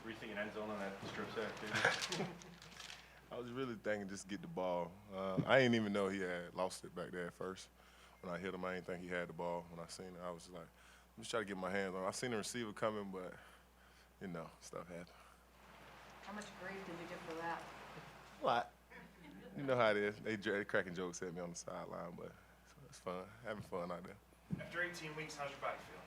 Were you thinking end zone on that strip sack, too? I was really thinking just get the ball. I didn't even know he had lost it back there at first. When I hit him, I didn't think he had the ball. When I seen it, I was just like, I'm just trying to get my hands on it. I seen the receiver coming, but, you know, stuff happened. How much grief did you get for that? A lot. You know how it is. They cracking jokes at me on the sideline, but it's fun. Having fun out there. After 18 weeks, how's your body feel?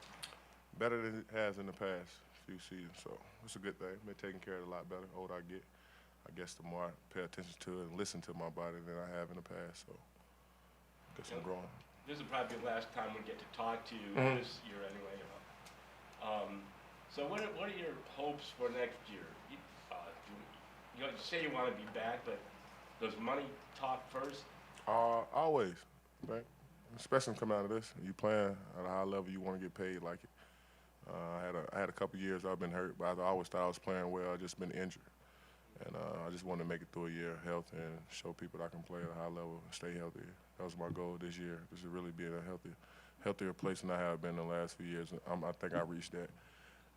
Better than it has in the past few seasons, so it's a good thing. Been taking care of it a lot better. The older I get, I guess the more I pay attention to it and listen to my body than I have in the past, so I guess I'm growing. This will probably be the last time we get to talk to you this year anyway. So what are your hopes for next year? You say you want to be back, but does money talk first? Always, right? Especially coming out of this. You playing at a high level, you want to get paid like it. I had a couple years I've been hurt, but I always thought I was playing well. I just been injured. And I just wanted to make it through a year of health and show people that I can play at a high level and stay healthy. That was my goal this year, just to really be in a healthier place than I have been in the last few years. I think I reached that.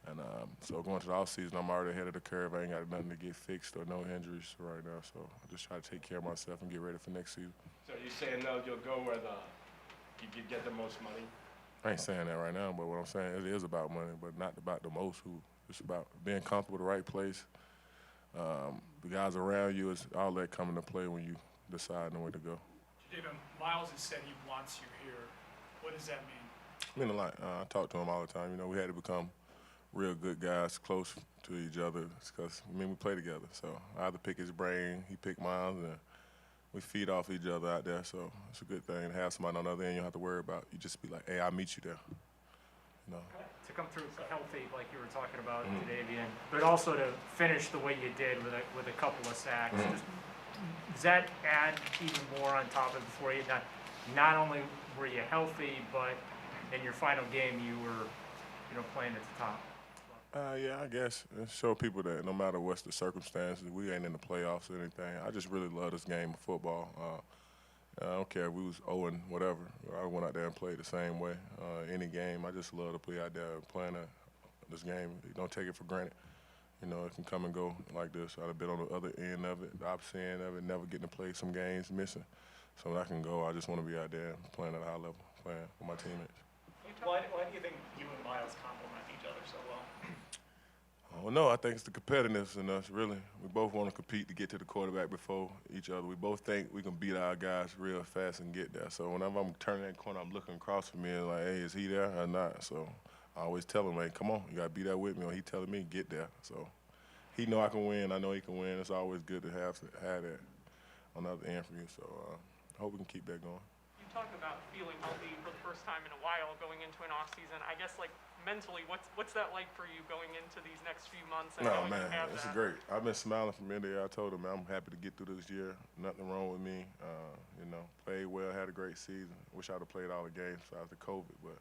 And so going to the offseason, I'm already ahead of the curve. I ain't got nothing to get fixed or no injuries right now. So I just try to take care of myself and get ready for next season. So you're saying no, you'll go where you could get the most money? I ain't saying that right now, but what I'm saying, it is about money, but not about the most. It's about being comfortable in the right place. The guys around you, is all that come into play when you decide where to go. Jadeveon, Miles has said he wants you here. What does that mean? I mean a lot. I talk to him all the time. You know, we had to become real good guys, close to each other, because we play together. So I have to pick his brain, he pick mine, and we feed off each other out there. So it's a good thing to have somebody on the other end you don't have to worry about. You just be like, hey, I'll meet you there. You know. To come through healthy, like you were talking about, Jadeveon, but also to finish the way you did with a couple of sacks. Does that add even more on top of it for you? Not only were you healthy, but in your final game you were, playing at the top. Yeah, I guess show people that no matter what's the circumstances, we ain't in the playoffs or anything. I just really love this game of football. I don't care if we was 0 and whatever. I went out there and played the same way. Any game, I just love to play out there playing this game. You don't take it for granted. You know, it can come and go like this. I've been on the other end of it, the opposite end of it, never getting to play some games missing. So when I can go, I just want to be out there playing at a high level, playing with my teammates. Why do you think you and Miles complement each other so well? Oh, no, I think it's the competitiveness in us, really. We both want to compete to get to the quarterback before each other. We both think we can beat our guys real fast and get there. So whenever I'm turning that corner, I'm looking across from me and like, hey, is he there or not? So I always tell him, hey, come on, you got to be there with me. Or he telling me, get there. So he know I can win. I know he can win. It's always good to have that on the other end for you. So I hope we can keep that going. You talk about feeling healthy for the first time in a while going into an off season. I guess, like, mentally, what's that like for you going into these next few months? And No, man, it's great. I've been smiling from end to end. I told him, man, I'm happy to get through this year. Nothing wrong with me. Played well, had a great season. Wish I'd have played all the games after COVID, but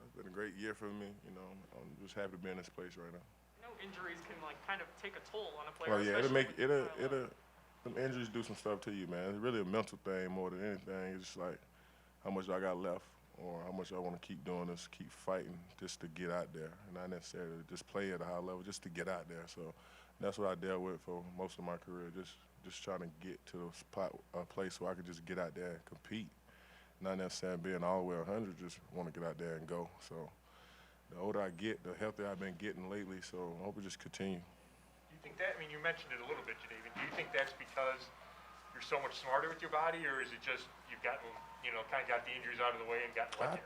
it's been a great year for me. I'm just happy to be in this place right now. I know injuries can, like, kind of take a toll on a player. Oh yeah, them injuries do some stuff to you, man. It's really a mental thing more than anything. It's just like how much I got left, or how much I want to keep doing this, keep fighting just to get out there, and not necessarily just play at a high level, just to get out there. So that's what I dealt with for most of my career, just trying to get to a place where I could just get out there and compete. Not necessarily being all the way 100, just want to get out there and go. So the older I get, the healthier I've been getting lately, so I hope it just continue. Do you think that, you mentioned it a little bit, Jadeveon. Do you think that's because you're so much smarter with your body, or is it just you've gotten, kind of got the injuries out of the way and gotten lucky?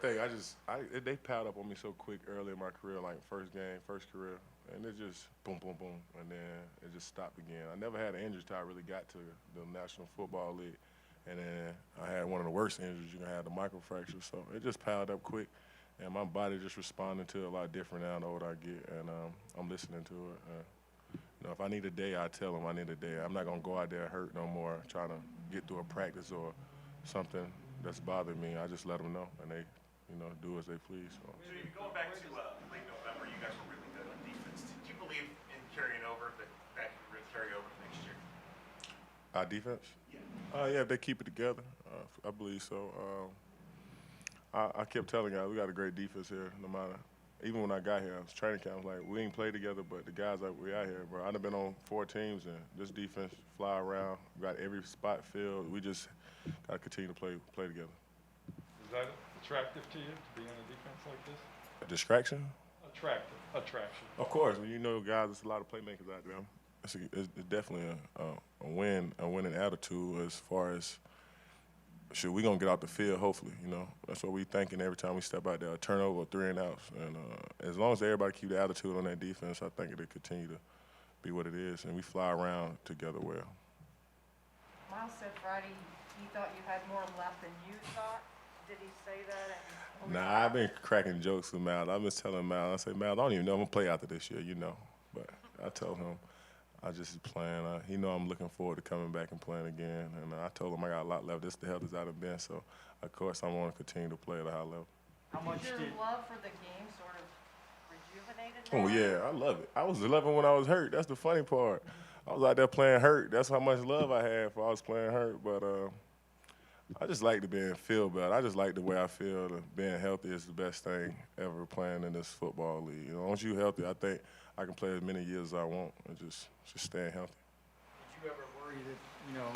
I think they piled up on me so quick early in my career, like first game, first career, and it just boom, boom, boom, and then it just stopped again. I never had an injury till I really got to the National Football League, and then I had one of the worst injuries you can have, the microfracture, so it just piled up quick, and my body just responding to it a lot different now the older I get, and I'm listening to it. If I need a day, I tell them I need a day. I'm not going to go out there hurt no more, trying to get through a practice or something that's bothering me. I just let them know, and they, do as they please. So. Going back to late November, you guys were really good on defense. Did you believe in carrying over that could carry over next year? Our defense? Yeah. Yeah, if they keep it together, I believe so. I kept telling guys we got a great defense here, no matter even when I got here, I was training camp, I was like, we ain't played together, but the guys like, we out here, bro. I've been on 4 teams, and this defense fly around, got every spot filled. We just got to continue to play together. Is that attractive to you, to be on a defense like this? A distraction? Attraction. Of course, when you know guys, there's a lot of playmakers out there. It's definitely a winning attitude as far as, shoot, we gonna get out the field, hopefully, you know. That's what we thinking every time we step out there, a turnover or 3 and outs. And as long as everybody keep the attitude on that defense, I think it'll continue to be what it is, and we fly around together well. Miles said Friday he thought you had more left than you thought. Did he say that? Nah, I've been cracking jokes with Mal. I've been telling Mal, I say, Mal, I don't even know I'm gonna play after this year, you know. But I told him I just playing. He know I'm looking forward to coming back and playing again. And I told him I got a lot left. This the health is out of been. So, of course, I want to continue to play at a high level. How much Your did love for the game sort of rejuvenated Oh, now? yeah, I love it. I was 11 when I was hurt. That's the funny part. I was out there playing hurt. That's how much love I had for I was playing hurt. But I just like to feel better. I just like the way I feel. Being healthy is the best thing ever playing in this football league. You know, once you're healthy, I think I can play as many years as I want and just staying healthy. Did you ever worry that, you know,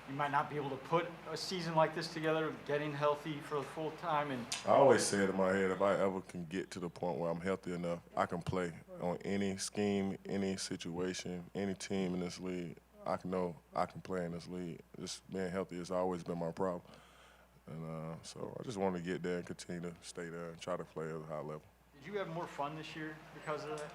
you might not be able to put a season like this together, getting healthy for the full time? And I always said in my head, if I ever can get to the point where I'm healthy enough, I can play on any scheme, any situation, any team in this league. I know I can play in this league. Just being healthy has always been my problem. And so I just want to get there and continue to stay there and try to play at a high level. did you have more fun this year because of that?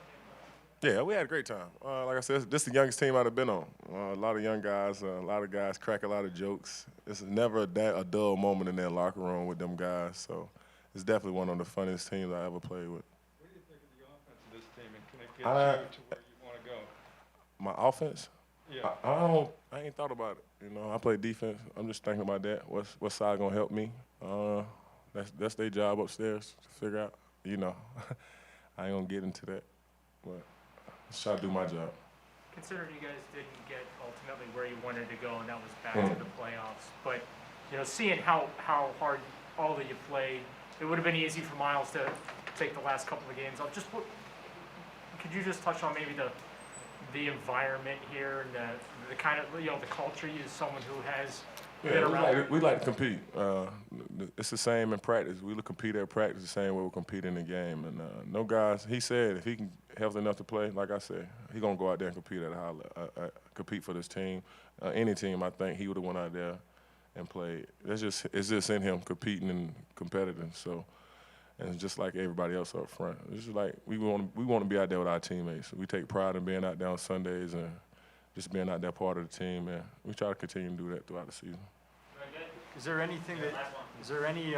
Yeah, we had a great time. Like I said, this is the youngest team I've ever been on. A lot of young guys, a lot of guys crack a lot of jokes. It's never a dull moment in their locker room with them guys. So it's definitely one of the funniest teams I ever played with. What do you think of the offense of this team, and can it get you to where you want to go? My offense? Yeah. I ain't thought about it. You know, I play defense. I'm just thinking about that. What side gonna help me? That's their job upstairs to figure out. You know, I ain't gonna get into that, but let's try to do my job. considering you guys didn't get ultimately where you wanted to go, and that was back to the playoffs, but, you know, seeing how hard all that you played, it would have been easy for Miles to take the last couple of games off. Could you just touch on maybe the environment here and the kind of, you know, the culture? You as someone who has been around. We like to compete. It's the same in practice. We compete at practice the same way we compete in the game. And no guys, he said if he can healthy enough to play, like I said, he gonna go out there and compete at a high level, compete for this team. Any team, I think he would have went out there and played. It's just in him competing and competitive. So, and it's just like everybody else up front. It's just like we want to be out there with our teammates. We take pride in being out there on Sundays and just being out there part of the team, and we try to continue to do that throughout the season. Is there anything is there any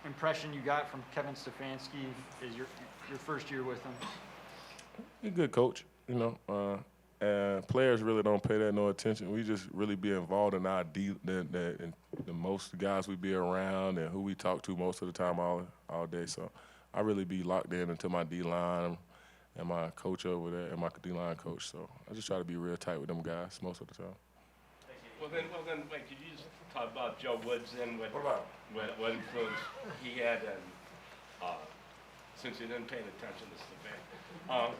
impression you got from Kevin Stefanski as your first year with him? He's a good coach, you know. Players really don't pay that no attention. We just really be involved in our the most guys we be around and who we talk to most of the time all day. So I really be locked in into my D-line and my coach over there and my D-line coach. So I just try to be real tight with them guys most of the time. Well then, wait, could you just talk about Joe Woods then? What about What influence he had, and since you didn't pay attention to Stefan.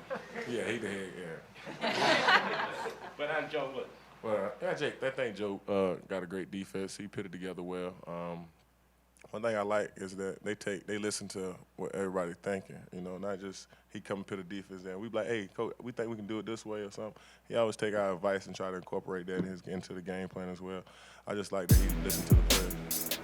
Yeah, he the head, yeah. But on Joe Woods. Well, yeah, Jake, I think Joe got a great defense. He put it together well. One thing I like is that they listen to what everybody's thinking. You know, not just he come and put a defense in. We be like, hey, coach, we think we can do it this way or something. He always take our advice and try to incorporate that into the game plan as well. I just like that he listened to the players.